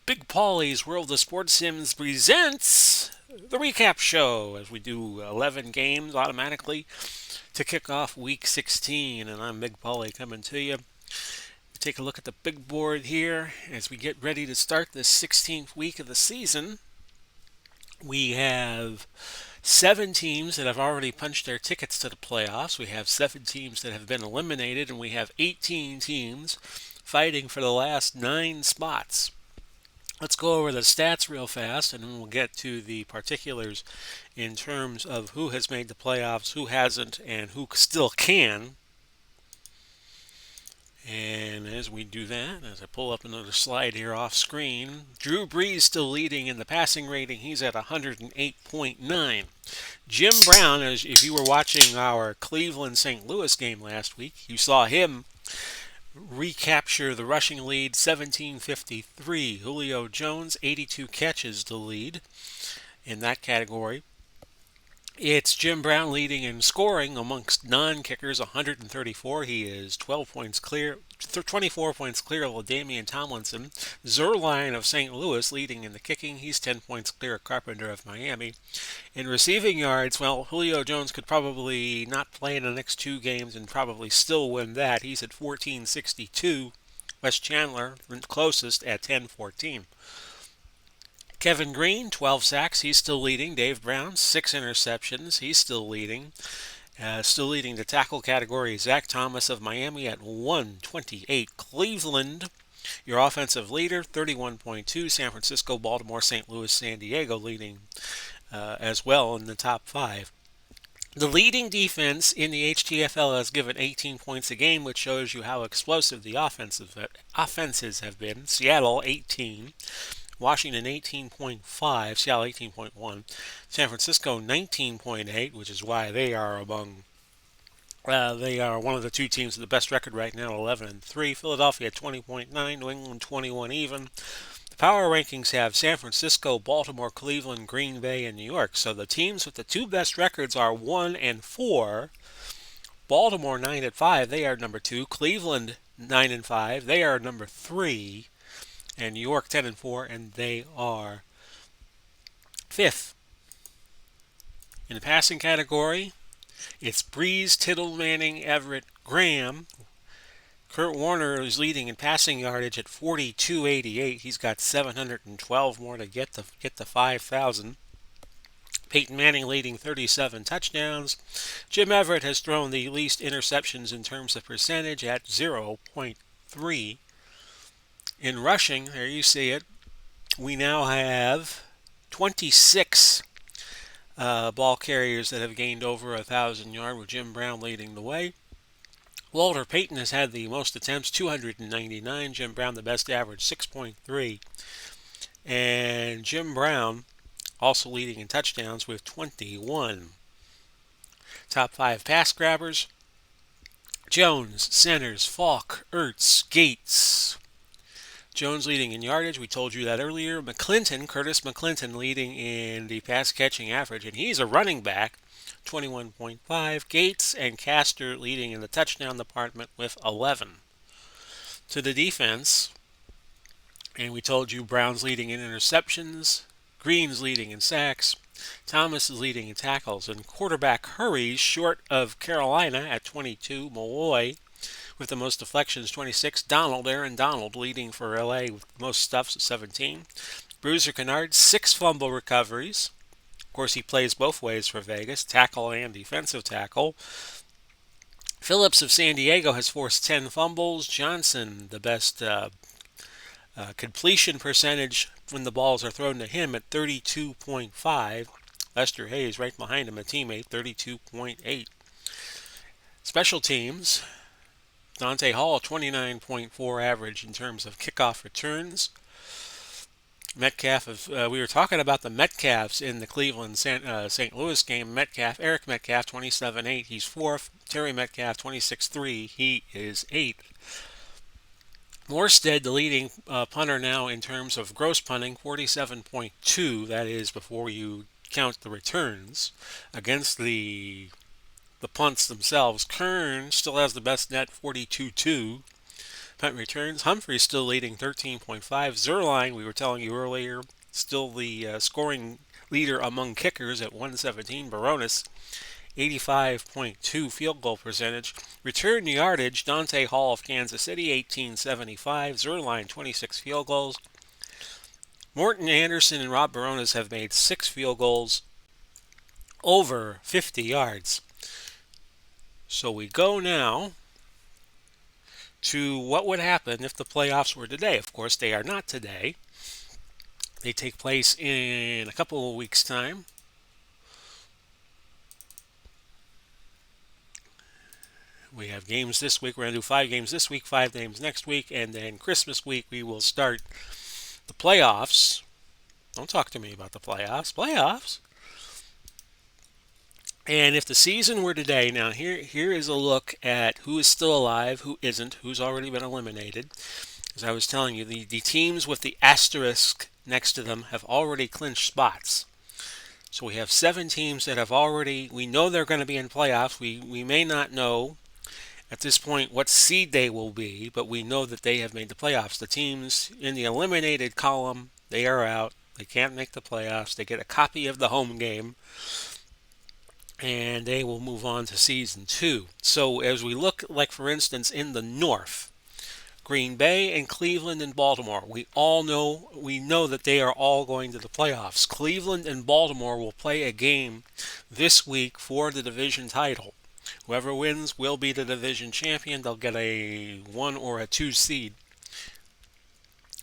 Big Paulie's World of Sports Sims presents the recap show as we do 11 games automatically to kick off week 16. And I'm Big Paulie coming to you. Take a look at the big board here as we get ready to start the 16th week of the season. We have 7 teams that have already punched their tickets to the playoffs. We have 7 teams that have been eliminated, and we have 18 teams fighting for the last 9 spots. Let's go over the stats real fast, and then we'll get to the particulars in terms of who has made the playoffs, who hasn't, and who still can. And as we do that, as I pull up another slide here off screen, Drew Brees still leading in the passing rating. He's at 108.9. Jim Brown, as if you were watching our Cleveland-St. Louis game last week, you saw him recapture the rushing lead, 1753. Julio Jones, 82 catches to lead in that category. It's Jim Brown leading in scoring amongst non-kickers, 134. He is 12 points clear, 24 points clear of LaDainian Tomlinson. Zerline of St. Louis leading in the kicking. He's 10 points clear of Carpenter of Miami. In receiving yards, well, Julio Jones could probably not play in the next 2 games and probably still win that. He's at 1462. Wes Chandler closest at 1014. Kevin Green, 12 sacks. He's still leading. Dave Brown, 6 interceptions. He's still leading. Still leading the tackle category, Zach Thomas of Miami at 128. Cleveland, your offensive leader, 31.2. San Francisco, Baltimore, St. Louis, San Diego leading as well in the top 5. The leading defense in the HTFL has given 18 points a game, which shows you how explosive the offenses have been. Seattle, 18. Washington 18.5, Seattle 18.1, San Francisco 19.8, which is why they are one of the 2 teams with the best record right now, 11-3. Philadelphia 20.9, New England 21 even. The power rankings have San Francisco, Baltimore, Cleveland, Green Bay, and New York. So the teams with the 2 best records are 1 and 4. Baltimore 9-5, they are number 2. Cleveland 9-5, they are number 3. And New York 10-4, and they are 5th. In the passing category, it's Breeze, Tittle, Manning, Everett, Graham. Kurt Warner is leading in passing yardage at 4288. He's got 712 more to get to 5,000. Peyton Manning leading 37 touchdowns. Jim Everett has thrown the least interceptions in terms of percentage at 0.3. In rushing, there you see it, we now have 26 ball carriers that have gained over 1,000 yards, with Jim Brown leading the way. Walter Payton has had the most attempts, 299. Jim Brown, the best average, 6.3. And Jim Brown also leading in touchdowns with 21. Top 5 pass grabbers: Jones, Centers, Falk, Ertz, Gates. Jones leading in yardage, we told you that earlier. Curtis McClinton leading in the pass catching average, and he's a running back, 21.5. Gates and Castor leading in the touchdown department with 11. To the defense, and we told you Brown's leading in interceptions, Green's leading in sacks, Thomas is leading in tackles, and quarterback hurries short of Carolina at 22. Malloy with the most deflections, 26. Aaron Donald leading for LA with most stuffs at 17. Bruiser Kennard, 6 fumble recoveries. Of course, he plays both ways for Vegas, tackle and defensive tackle. Phillips of San Diego has forced 10 fumbles. Johnson, the best completion percentage when the balls are thrown to him at 32.5. Lester Hayes right behind him, a teammate, 32.8. Special teams: Dante Hall, 29.4 average in terms of kickoff returns. Metcalf, we were talking about the Metcalfs in the Cleveland St. Louis game. Eric Metcalf, 27.8. He's 4th. Terry Metcalf, 26.3. He is 8th. Morstead, the leading punter now in terms of gross punting, 47.2. That is before you count the returns against the punts themselves. Kern still has the best net, 42.2. Punt returns. Humphrey still leading 13.5. Zerline, we were telling you earlier, still the scoring leader among kickers at 117. Baronis, 85.2 field goal percentage. Return yardage, Dante Hall of Kansas City, 1875. Zerline, 26 field goals. Morton Anderson and Rob Baronis have made 6 field goals over 50 yards. So we go now to what would happen if the playoffs were today. Of course, they are not today. They take place in a couple of weeks' time. We have games this week. We're going to do 5 games this week, 5 games next week, and then Christmas week we will start the playoffs. Don't talk to me about the playoffs. Playoffs? And if the season were today, now here is a look at who is still alive, who isn't, who's already been eliminated. As I was telling you, the teams with the asterisk next to them have already clinched spots. So we have 7 teams that have already, we know they're going to be in playoffs. We may not know at this point what seed they will be, but we know that they have made the playoffs. The teams in the eliminated column, they are out. They can't make the playoffs. They get a copy of the home game, and they will move on to season 2. So as we look, like for instance, in the North, Green Bay and Cleveland and Baltimore, we know that they are all going to the playoffs. Cleveland and Baltimore will play a game this week for the division title. Whoever wins will be the division champion. They'll get a 1 or a 2 seed.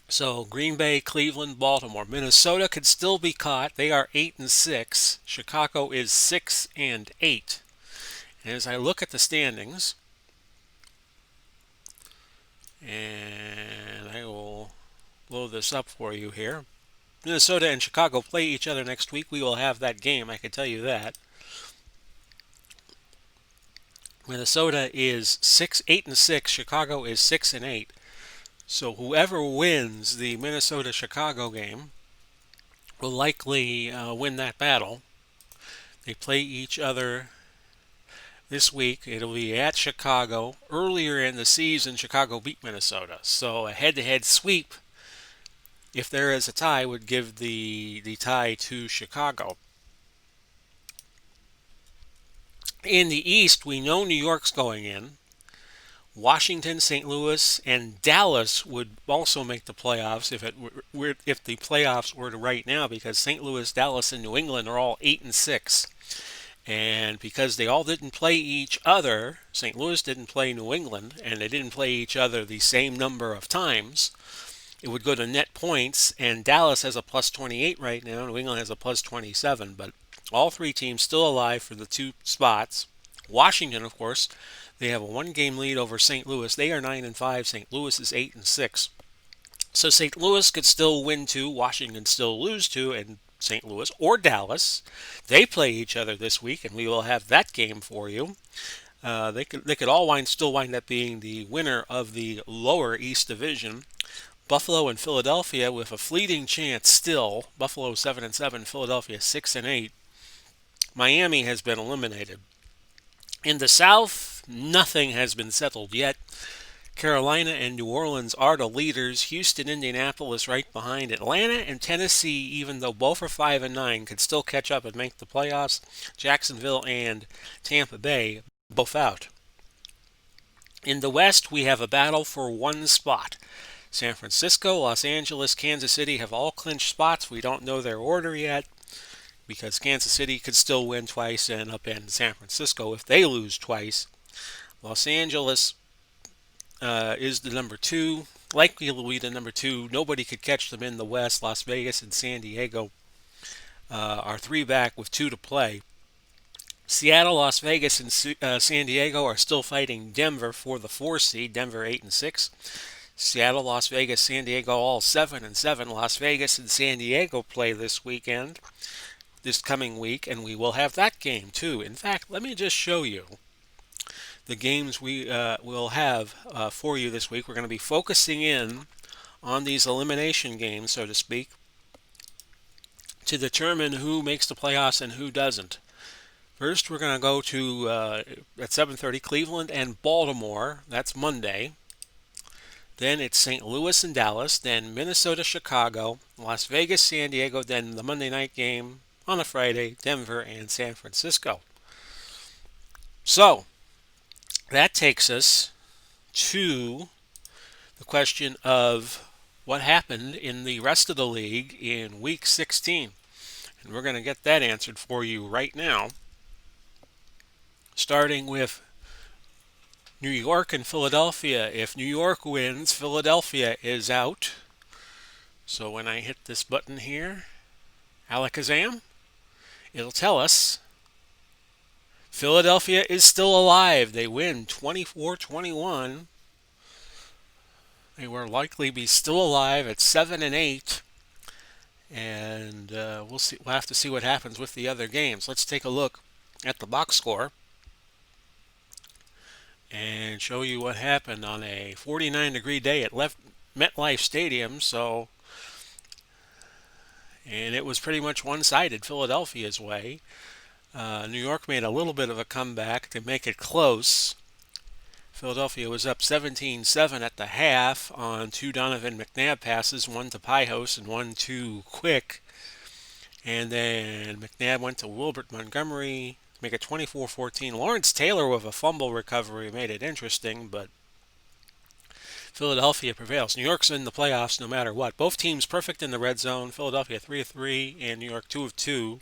So Green Bay, Cleveland, Baltimore. Minnesota could still be caught. They are 8-6. Chicago is 6-8. And as I look at the standings, and I will load this up for you here. Minnesota and Chicago play each other next week. We will have that game, I can tell you that. Minnesota is 8-6. Chicago is 6-8. So whoever wins the Minnesota-Chicago game will likely win that battle. They play each other this week. It'll be at Chicago. Earlier in the season, Chicago beat Minnesota. So a head-to-head sweep, if there is a tie, would give the tie to Chicago. In the East, we know New York's going in. Washington, St. Louis, and Dallas would also make the playoffs if the playoffs were to right now, because St. Louis, Dallas, and New England are all 8-6. And because they all didn't play each other, St. Louis didn't play New England, and they didn't play each other the same number of times, it would go to net points, and Dallas has a plus 28 right now, New England has a plus 27, but all 3 teams still alive for the 2 spots. Washington, of course, they have a 1-game lead over St. Louis. They are 9-5. St. Louis is 8-6. So St. Louis could still win 2, Washington still lose 2, and St. Louis or Dallas, they play each other this week, and we will have that game for you. They could all still wind up being the winner of the lower East Division. Buffalo and Philadelphia with a fleeting chance still. Buffalo 7-7, Philadelphia 6-8. Miami has been eliminated. In the South, nothing has been settled yet. Carolina and New Orleans are the leaders. Houston, Indianapolis right behind. Atlanta and Tennessee, even though both are 5-9, could still catch up and make the playoffs. Jacksonville and Tampa Bay both out. In the West, we have a battle for 1 spot. San Francisco, Los Angeles, Kansas City have all clinched spots. We don't know their order yet, because Kansas City could still win twice and upend San Francisco if they lose twice. Los Angeles is the number 2. Likely will be the number 2. Nobody could catch them in the West. Las Vegas and San Diego are 3 back with 2 to play. Seattle, Las Vegas, and San Diego are still fighting Denver for the 4 seed. Denver 8-6. Seattle, Las Vegas, San Diego all 7-7. Las Vegas and San Diego play this coming week, and we will have that game too. In fact, let me just show you the games we will have for you this week. We're going to be focusing in on these elimination games, so to speak, to determine who makes the playoffs and who doesn't. First, we're going to go to, at 7:30, Cleveland and Baltimore. That's Monday. Then it's St. Louis and Dallas, then Minnesota, Chicago, Las Vegas, San Diego, then the Monday night game on a Friday, Denver and San Francisco. So that takes us to the question of what happened in the rest of the league in week 16. And we're going to get that answered for you right now, starting with New York and Philadelphia. If New York wins, Philadelphia is out. So when I hit this button here, Alakazam, it'll tell us Philadelphia is still alive. They win 24-21. They will likely be still alive at 7-8. And we'll see. We'll have to see what happens with the other games. Let's take a look at the box score and show you what happened on a 49-degree day at MetLife Stadium. And it was pretty much one-sided Philadelphia's way. New York made a little bit of a comeback to make it close. Philadelphia was up 17-7 at the half on two Donovan McNabb passes, one to Pijos and one to Quick. And then McNabb went to Wilbert Montgomery to make it 24-14. Lawrence Taylor with a fumble recovery made it interesting, but Philadelphia prevails. New York's in the playoffs no matter what. Both teams perfect in the red zone. Philadelphia 3-3 and New York 2-2.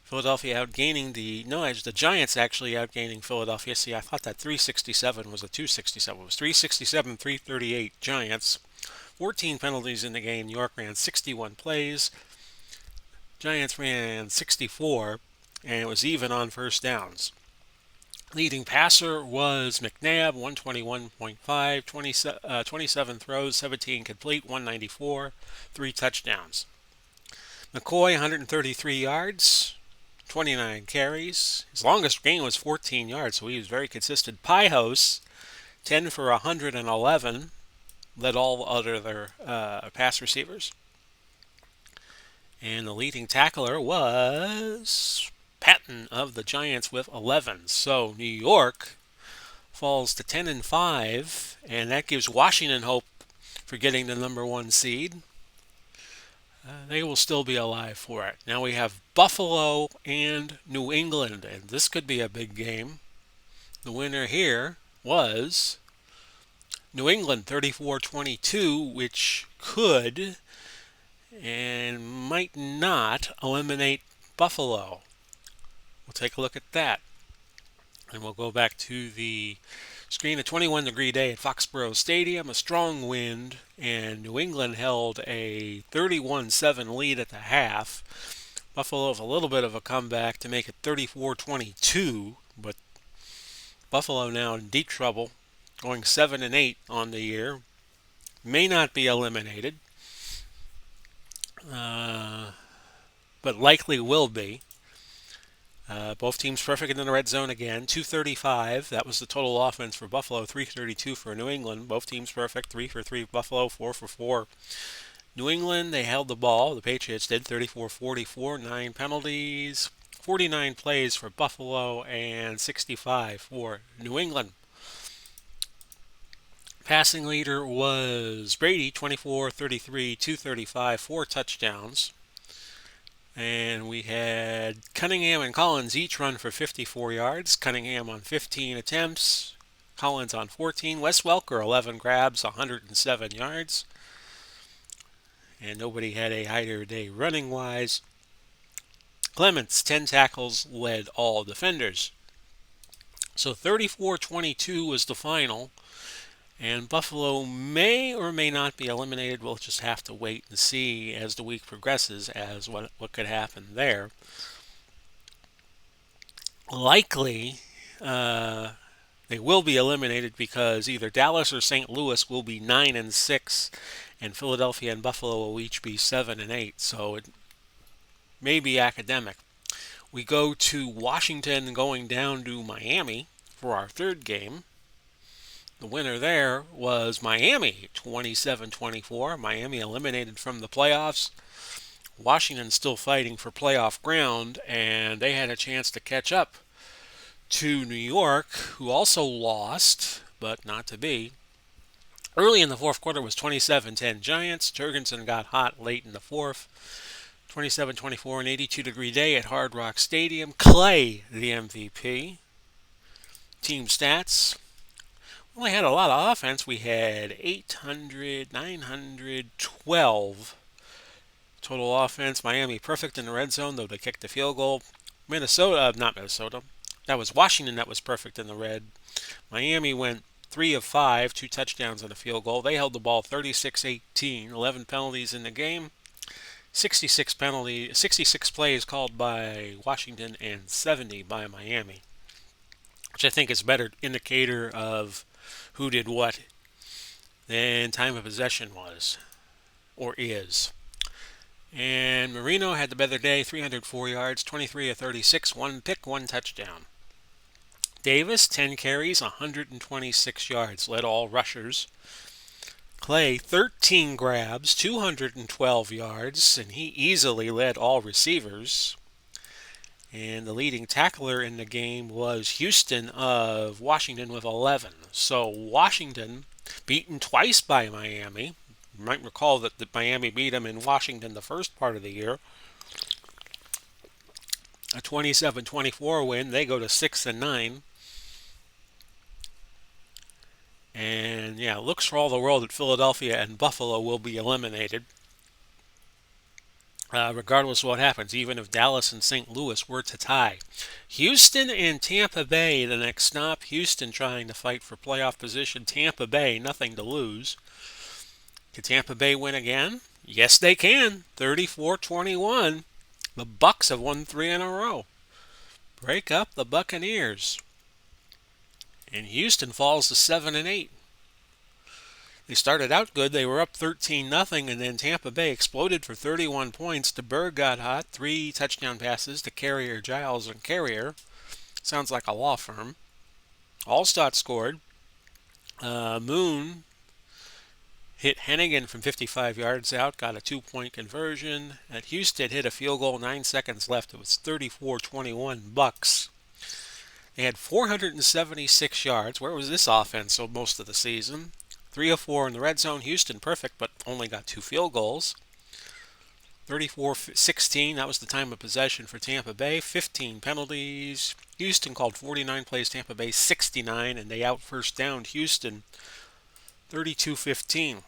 Philadelphia outgaining the Giants actually outgaining Philadelphia. See, I thought that 367 was a 267. It was 367, 338 Giants. 14 penalties in the game. New York ran 61 plays. Giants ran 64, and it was even on first downs. Leading passer was McNabb, 121.5, 27 throws, 17 complete, 194, 3 touchdowns. McCoy, 133 yards, 29 carries. His longest gain was 14 yards, so he was very consistent. Pijos, 10 for 111, led all other pass receivers. And the leading tackler was Patton of the Giants with 11. So New York falls to 10-5, and that gives Washington hope for getting the number 1 seed. They will still be alive for it. Now we have Buffalo and New England, and this could be a big game. The winner here was New England 34-22, which could and might not eliminate Buffalo. We'll take a look at that. And we'll go back to the screen. A 21-degree day at Foxborough Stadium, a strong wind, and New England held a 31-7 lead at the half. Buffalo with a little bit of a comeback to make it 34-22, but Buffalo now in deep trouble, going 7-8 on the year. May not be eliminated, but likely will be. Both teams perfect in the red zone again. 235, that was the total offense for Buffalo. 332 for New England. Both teams perfect. 3 for 3 Buffalo, 4 for 4 New England. They held the ball. The Patriots did. 34-44, 9 penalties, 49 plays for Buffalo, and 65 for New England. Passing leader was Brady, 24, 33, 235, 4 touchdowns. And we had Cunningham and Collins each run for 54 yards. Cunningham on 15 attempts, Collins on 14. Wes Welker, 11 grabs, 107 yards. And nobody had a higher day running-wise. Clements, 10 tackles, led all defenders. So 34-22 was the final. And Buffalo may or may not be eliminated. We'll just have to wait and see as the week progresses as what could happen there. Likely, they will be eliminated because either Dallas or St. Louis will be 9-6, and Philadelphia and Buffalo will each be 7-8. So it may be academic. We go to Washington going down to Miami for our third game. The winner there was Miami, 27-24. Miami eliminated from the playoffs. Washington still fighting for playoff ground, and they had a chance to catch up to New York, who also lost, but not to be. Early in the fourth quarter was 27-10 Giants. Jurgensen got hot late in the fourth. 27-24, an 82-degree day at Hard Rock Stadium. Clay, the MVP. Team stats. Well, had a lot of offense. We had 912 total offense. Miami perfect in the red zone, though they kicked the field goal. Not Minnesota. That was Washington that was perfect in the red. Miami went 3 of 5, 2 touchdowns and a field goal. They held the ball 36-18, 11 penalties in the game. 66 plays called by Washington and 70 by Miami, which I think is a better indicator of who did what than time of possession was or is. And Marino had the better day, 304 yards, 23 of 36, one pick, one touchdown. Davis, 10 carries, 126 yards, led all rushers. Clay, 13 grabs, 212 yards, and he easily led all receivers. And the leading tackler in the game was Houston of Washington with 11. So Washington beaten twice by Miami. You might recall that Miami beat them in Washington the first part of the year. A 27-24 win. They go to 6-9. And yeah, it looks for all the world that Philadelphia and Buffalo will be eliminated. Regardless of what happens, even if Dallas and St. Louis were to tie. Houston and Tampa Bay, the next stop. Houston trying to fight for playoff position. Tampa Bay, nothing to lose. Can Tampa Bay win again? Yes, they can. 34-21. The Bucks have won 3 in a row. Break up the Buccaneers. And Houston falls to 7-8. They started out good. They were up 13-0, and then Tampa Bay exploded for 31 points. DeBerg got hot. 3 touchdown passes to Carrier, Giles, and Carrier. Sounds like a law firm. Allstott scored. Moon hit Hennigan from 55 yards out, got a 2-point conversion. At Houston, hit a field goal, 9 seconds left. It was 34-21 Bucks. They had 476 yards. Where was this offense most of the season? 3 of 4 in the red zone. Houston perfect, but only got 2 field goals. 34-16, that was the time of possession for Tampa Bay. 15 penalties. Houston called 49 plays, Tampa Bay 69, and they out first downed Houston 32-15.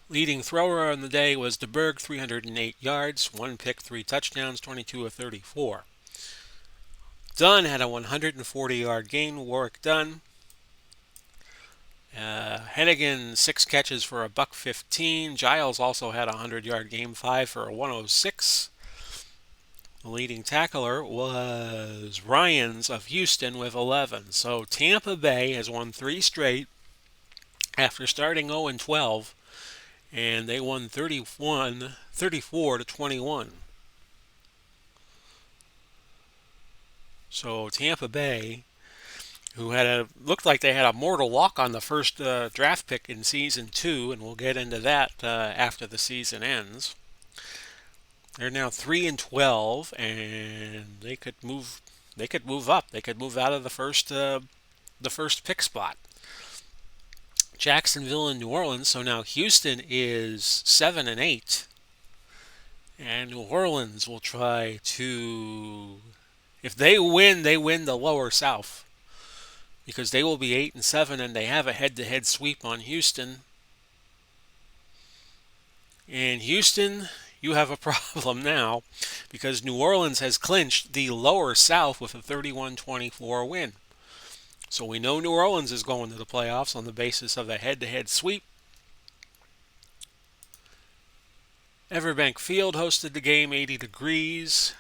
Leading thrower on the day was DeBerg, 308 yards, 1 pick, 3 touchdowns, 22 of 34. Dunn had a 140-yard game. Warwick Dunn. Hennigan, 6 catches for a $115. Giles also had a 100-yard game, 5 for a 106. The leading tackler was Ryans of Houston with 11. So Tampa Bay has won 3 straight after starting 0-12, and they won 34-21. So Tampa Bay, who looked like they had a mortal lock on the first draft pick in season 2, and we'll get into that after the season ends. They're now 3-12, and they could move. They could move up. They could move out of the first pick spot. Jacksonville and New Orleans. So now Houston is 7-8, and New Orleans will try to. If they win the lower South, because they will be 8-7, and they have a head-to-head sweep on Houston. And Houston, you have a problem now, because New Orleans has clinched the lower South with a 31-24 win. So we know New Orleans is going to the playoffs on the basis of a head-to-head sweep. Everbank Field hosted the game, 80 degrees.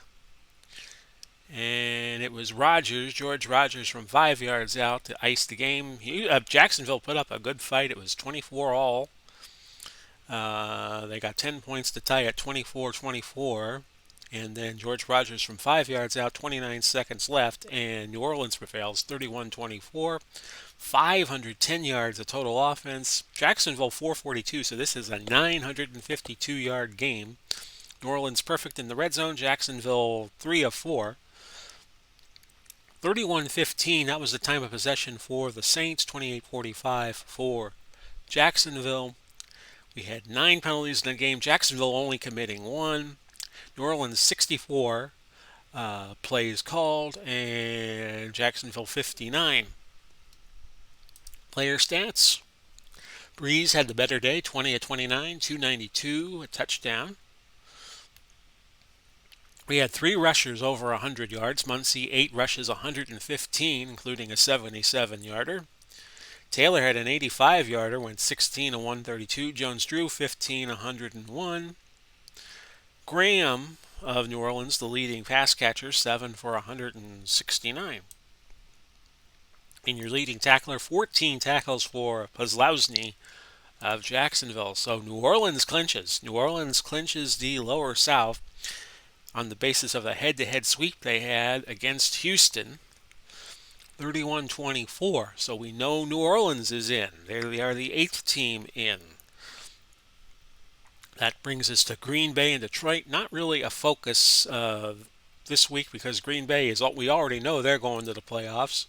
And it was George Rogers from 5 yards out to ice the game. Jacksonville put up a good fight. It was 24-all. They got 10 points to tie at 24-24. And then George Rogers from 5 yards out, 29 seconds left. And New Orleans prevails 31-24. 510 yards of total offense. Jacksonville 442, so this is a 952-yard game. New Orleans perfect in the red zone. Jacksonville 3 of 4. 31-15, that was the time of possession for the Saints. 28-45 for Jacksonville. We had 9 penalties in the game. Jacksonville only committing 1. New Orleans 64 plays called, and Jacksonville 59. Player stats. Breeze had the better day, 20 of 29, 292, a touchdown. We had 3 rushers over 100 yards. Muncie, 8 rushes, 115, including a 77-yarder. Taylor had an 85-yarder, went 16 of 132. Jones-Drew, 15, 101. Graham of New Orleans, the leading pass catcher, 7 for 169. And your leading tackler, 14 tackles for Pozlowski of Jacksonville. So New Orleans clinches. New Orleans clinches the Lower South on the basis of a head-to-head sweep they had against Houston, 31-24. So we know New Orleans is in. They are the 8th team in. That brings us to Green Bay and Detroit. Not really a focus this week because Green Bay is we already know they're going to the playoffs.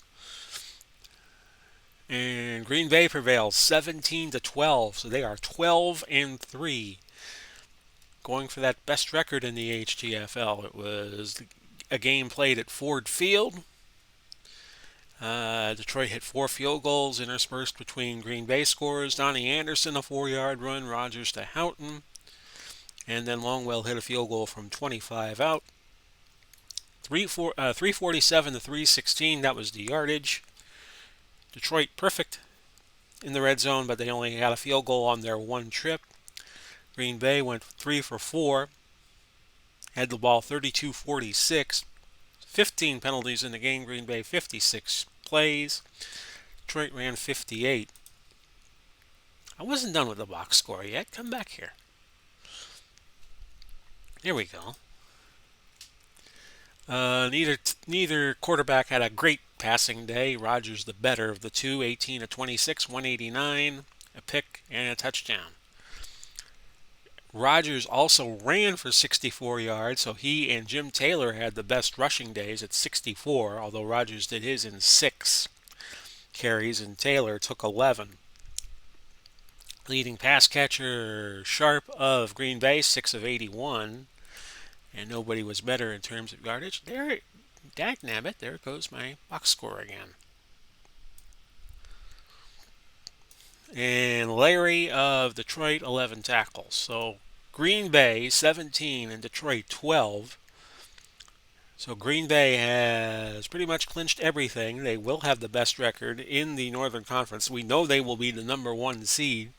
And Green Bay prevails 17-12, so they are 12-3, going for that best record in the HTFL. It was a game played at Ford Field. Detroit hit 4 field goals interspersed between Green Bay scores. Donnie Anderson, a 4-yard run. Rogers to Houghton. And then Longwell hit a field goal from 25 out. 347 to 316, that was the yardage. Detroit perfect in the red zone, but they only had a field goal on their one trip. Green Bay went 3 for 4, had the ball 32-46. 15 penalties in the game. Green Bay 56 plays. Detroit ran 58. I wasn't done with the box score yet. Come back here. Here we go. Neither quarterback had a great passing day. Rogers the better of the two, 18 of 26, 189, a pick and a touchdown. Rogers also ran for 64 yards, so he and Jim Taylor had the best rushing days at 64, although Rogers did his in 6 carries and Taylor took 11. Leading pass catcher Sharp of Green Bay, 6 of 81, and nobody was better in terms of yardage. There, dagnabbit, there goes my box score again. And Larry of Detroit, 11 tackles. So Green Bay, 17, and Detroit, 12. So Green Bay has pretty much clinched everything. They will have the best record in the Northern Conference. We know they will be the number 1 seed.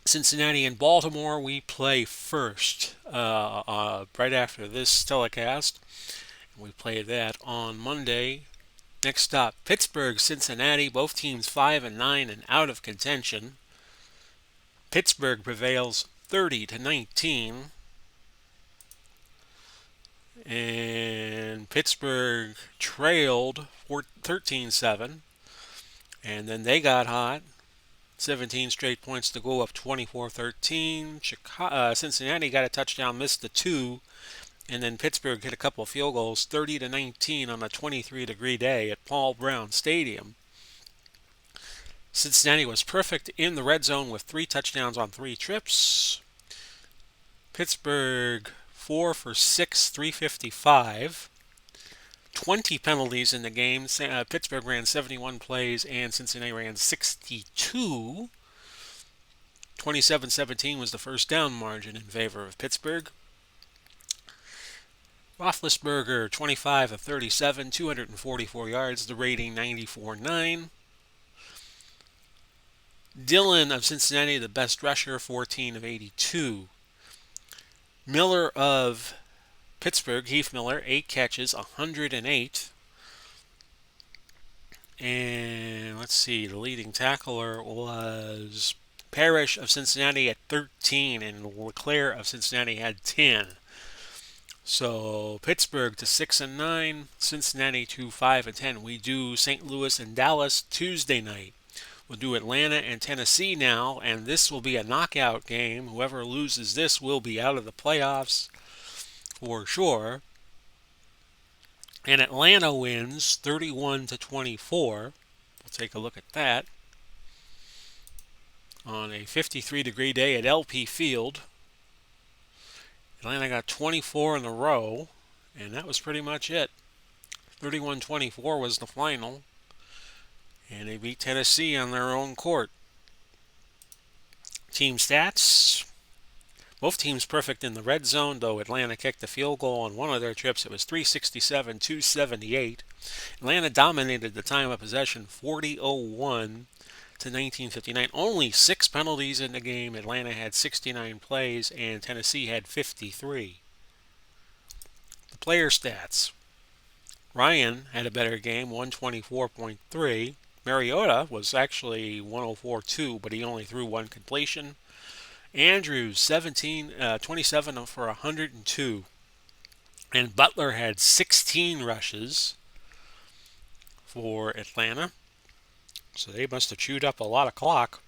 Cincinnati and Baltimore, we play first right after this telecast. We play that on Monday. Next up, Pittsburgh, Cincinnati, both teams 5-9 and out of contention. Pittsburgh prevails 30-19. And Pittsburgh trailed 13-7. And then they got hot. 17 straight points to go, up 24-13. Cincinnati got a touchdown, missed the 2. And then Pittsburgh hit a couple of field goals, 30-19 on a 23-degree day at Paul Brown Stadium. Cincinnati was perfect in the red zone with 3 touchdowns on 3 trips. Pittsburgh 4 for 6, 355. 20 penalties in the game. Pittsburgh ran 71 plays and Cincinnati ran 62. 27-17 was the first down margin in favor of Pittsburgh. Roethlisberger, 25 of 37, 244 yards, the rating 94.9. Dillon of Cincinnati, the best rusher, 14 of 82. Miller of Pittsburgh, Heath Miller, 8 catches, 108. And let's see, the leading tackler was Parrish of Cincinnati at 13, and LeClaire of Cincinnati had 10. So Pittsburgh to 6-9, Cincinnati to 5-10. We do St. Louis and Dallas Tuesday night. We'll do Atlanta and Tennessee now, and this will be a knockout game. Whoever loses this will be out of the playoffs for sure. And Atlanta wins 31-24. We'll take a look at that. On a 53-degree day at LP Field, Atlanta got 24 in a row, and that was pretty much it. 31-24 was the final, and they beat Tennessee on their own court. Team stats: both teams perfect in the red zone, though Atlanta kicked the field goal on one of their trips. It was 367-278. Atlanta dominated the time of possession 40-01 to 1959. Only 6 penalties in the game. Atlanta had 69 plays, and Tennessee had 53. The player stats: Ryan had a better game, 124.3. Mariota was actually 104.2, but he only threw one completion. Andrews, 27 for 102. And Butler had 16 rushes for Atlanta. So they must have chewed up a lot of clock.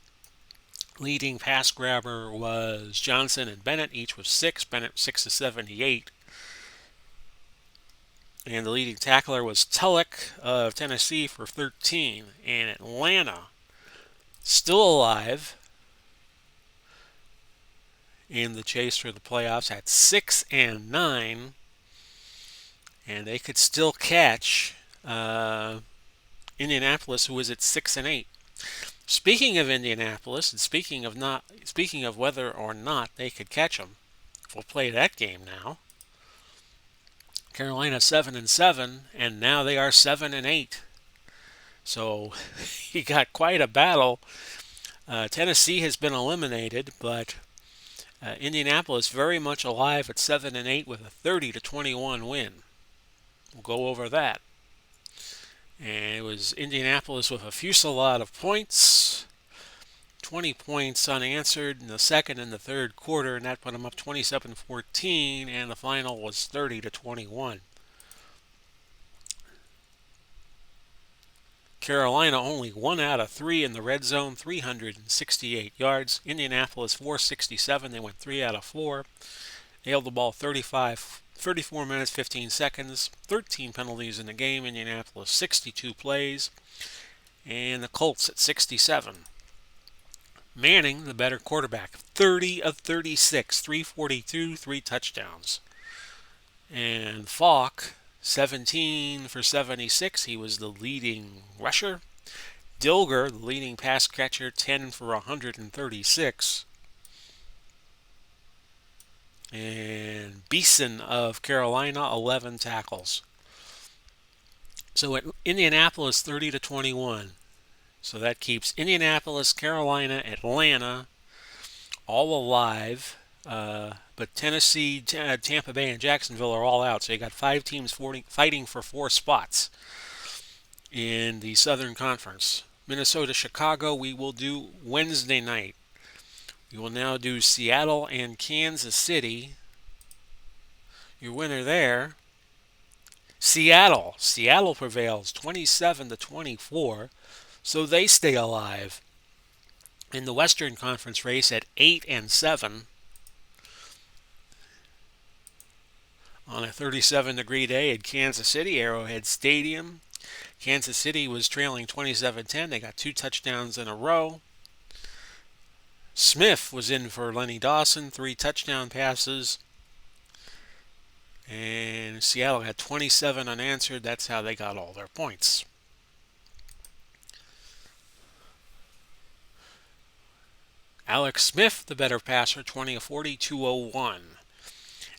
Leading pass grabber was Johnson and Bennett, each with 6. Bennett 6 to 78. And the leading tackler was Tulloch of Tennessee for 13. And Atlanta, still alive in the chase for the playoffs, at 6-9, and they could still catch Indianapolis, who was at 6-8. Speaking of Indianapolis, and speaking of whether or not they could catch them, we'll play that game now. Carolina 7-7, and now they are 7-8. So you got quite a battle. Tennessee has been eliminated, but Indianapolis very much alive at 7-8 with a 30-21 win. We'll go over that. And it was Indianapolis with a fusillade of points. 20 points unanswered in the second and the third quarter, and that put them up 27-14, and the final was 30-21. Carolina only 1 out of 3 in the red zone, 368 yards. Indianapolis 467, they went 3 out of 4. They held the ball 34 minutes, 15 seconds, 13 penalties in the game. Indianapolis 62 plays, and the Colts at 67. Manning, the better quarterback, 30 of 36, 342, 3 touchdowns. And Falk, 17 for 76. He was the leading rusher. Dilger, the leading pass catcher, 10 for 136. And Beeson of Carolina, 11 tackles. So at Indianapolis, 30-21. So that keeps Indianapolis, Carolina, Atlanta all alive. But Tennessee, Tampa Bay, and Jacksonville are all out. So you got 5 teams fighting for 4 spots in the Southern Conference. Minnesota, Chicago, we will do Wednesday night. We will now do Seattle and Kansas City. Your winner there, Seattle. Seattle prevails 27-24. So they stay alive in the Western Conference race at 8-7. On a 37-degree day at Kansas City, Arrowhead Stadium. Kansas City was trailing 27-10. They got 2 touchdowns in a row. Smith was in for Lenny Dawson, 3 touchdown passes. And Seattle had 27 unanswered. That's how they got all their points. Alex Smith, the better passer, 20 of 40, 201.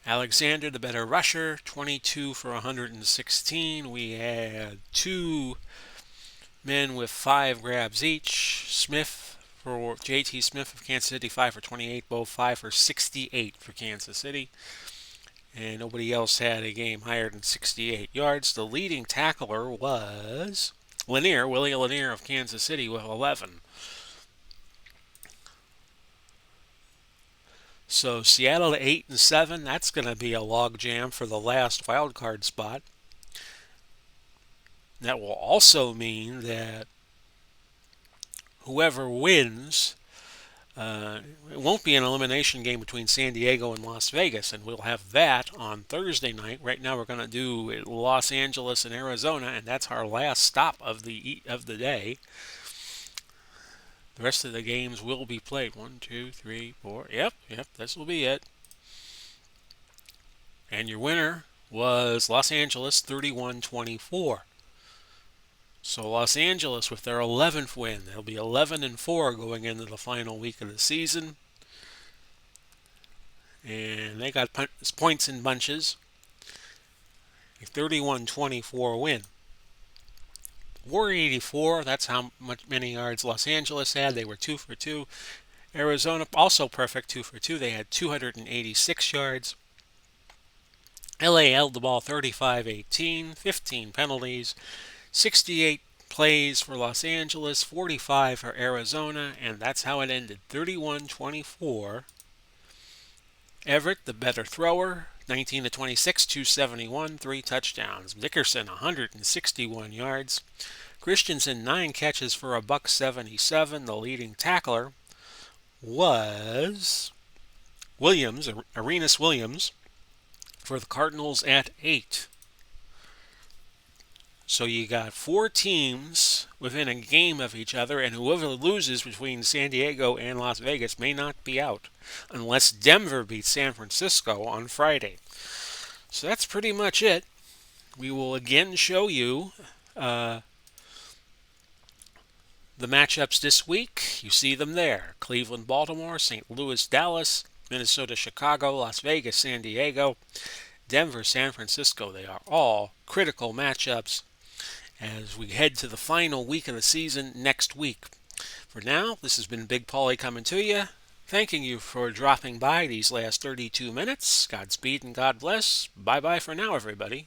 Alexander, the better rusher, 22 for 116. We had 2 men with 5 grabs each. Smith for J.T. Smith of Kansas City, 5 for 28. Both 5 for 68 for Kansas City. And nobody else had a game higher than 68 yards. The leading tackler was Willie Lanier of Kansas City with 11. So Seattle at 8-7, that's going to be a logjam for the last wild card spot. That will also mean that whoever wins, it won't be an elimination game between San Diego and Las Vegas, and we'll have that on Thursday night. Right now we're going to do Los Angeles and Arizona, and that's our last stop of the day. The rest of the games will be played. 1, 2, 3, 4. Yep, this will be it. And your winner was Los Angeles 31-24. So Los Angeles with their 11th win, they'll be 11-4 going into the final week of the season. And they got points in bunches. A 31-24 win. 484, that's how many yards Los Angeles had. They were 2 for 2. Arizona also perfect, 2 for 2. They had 286 yards. LA held the ball 35-18, 15 penalties, 68 plays for Los Angeles, 45 for Arizona, and that's how it ended, 31-24. Everett, the better thrower, 19-26, 271, 3 touchdowns. Dickerson, 161 yards. Christensen, 9 catches for $177. The leading tackler was Williams, Arenas Williams, for the Cardinals at 8. So you got 4 teams within a game of each other, and whoever loses between San Diego and Las Vegas may not be out, unless Denver beats San Francisco on Friday. So that's pretty much it. We will again show you the matchups this week. You see them there. Cleveland, Baltimore, St. Louis, Dallas, Minnesota, Chicago, Las Vegas, San Diego, Denver, San Francisco. They are all critical matchups as we head to the final week of the season next week. For now, this has been Big Paulie coming to you, thanking you for dropping by these last 32 minutes. Godspeed and God bless. Bye-bye for now, everybody.